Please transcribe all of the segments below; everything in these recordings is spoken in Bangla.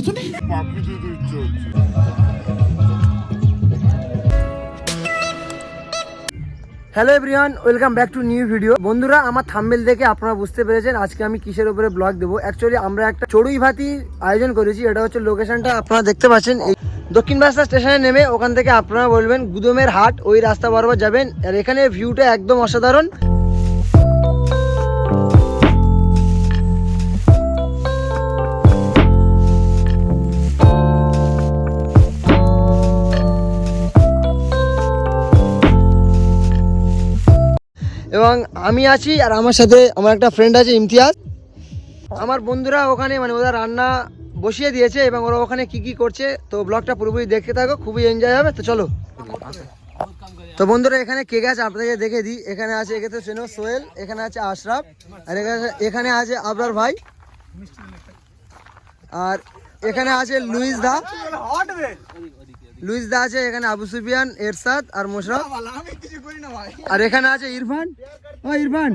পেছনে পাপড়ি দিতে ইচ্ছে হচ্ছে। Hello everyone, welcome back to new video. বন্ধুরা, আমার থাম্বনেল দেখে আপনারা বুঝতে পেরেছেন আজকে আমি কিসের উপরে ব্লগ দেবো। অ্যাকচুয়ালি আমরা একটা চড়ুই ভাতির আয়োজন করেছি। এটা হচ্ছে লোকেশনটা আপনারা দেখতে পাচ্ছেন। এই দক্ষিণ বাসা স্টেশনে নেমে ওখান থেকে আপনারা বলবেন গুদমের হাট, ওই রাস্তা বরাবর যাবেন। আর এখানে ভিউটা একদম অসাধারণ। এবং আমি আছি আর আমার সাথে আমার একটা ফ্রেন্ড আছে ইমতিয়াজ। আমার বন্ধুরা ওখানে ওরা রান্না বসিয়ে দিয়েছে এবং ওরা ওখানে কি করছে, তো ব্লগটা পুরোপুরি দেখতে থাকো, খুবই এনজয় হবে। তো চলো। তো বন্ধুরা, এখানে কে আছে আপনাদেরকে দেখে দিই। এখানে আছে এখানে চেনো সোহেল, এখানে আছে আশরাফ, আর এখানে আছে আবরার ভাই, আর এখানে আছে লুইস দা আছে, এখানে আবু সুফিয়ান, এরশাদ আর মোশরাফ, আর এখানে আছে ইরফান। ও ইরফান,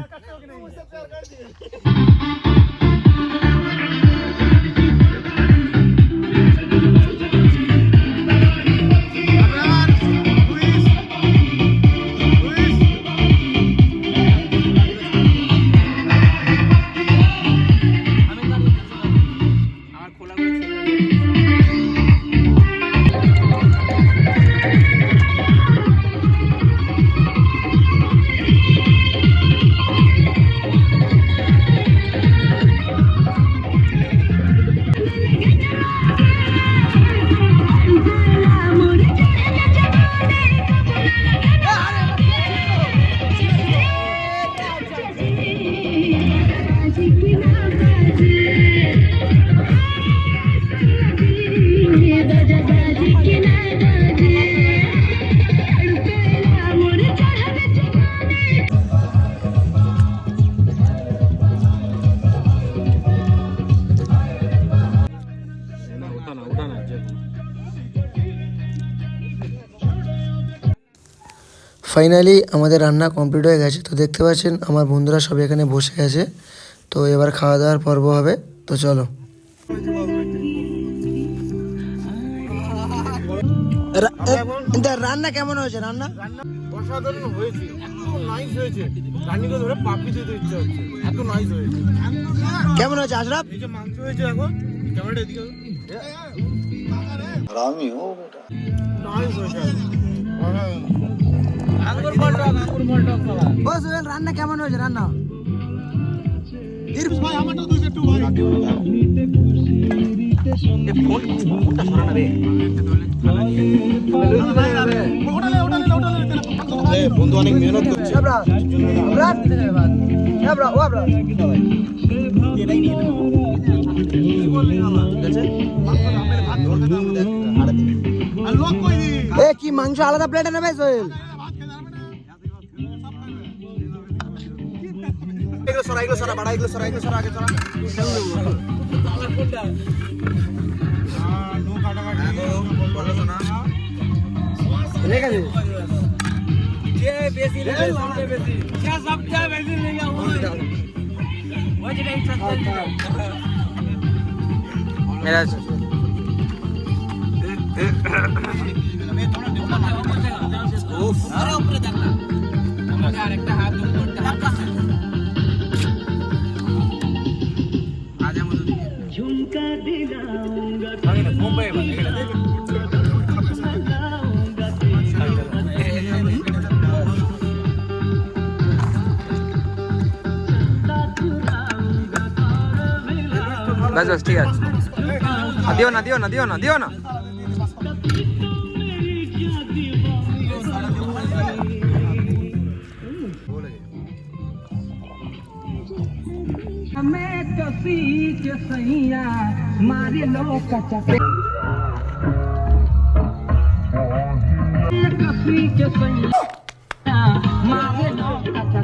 ফাইনালি আমাদের রান্না কমপ্লিট হয়ে গেছে। তো দেখতে পাচ্ছেন আমার বন্ধুরা সব এখানে বসে গেছে। তো এবার খাওয়া দাওয়ার পর্ব হবে। তো চলো। রান্না কেমন হয়েছে? রান্না অসাধারণ হয়েছে, এত নাইস হয়েছে। রানীকে ধরে পাপড়ি দিতে ইচ্ছে হচ্ছে, এত নাইস হয়েছে। কেমন হয়েছে আশরাফ? এই যে মাংস হয়েছে, এখন ক্যামেরাটা এদিকে রামি ও বেটা, নাইস হয়েছে। আঙ্গুর বলটক খাওয়া। ও সোহেল, রান্না কেমন হয়েছে? রান্না ভাই আমারটা দুই একটু ভাই এ ফোনটা সরানো রে। বন্ধু অনেক মেহনত করছে। কি মাংস আলাদা প্লেটে নেবে সোহেল? বাস ঠিক আছে। দিও না मैं कसी के सैया मारे लो कचा कसी के सैया मारे लो कचा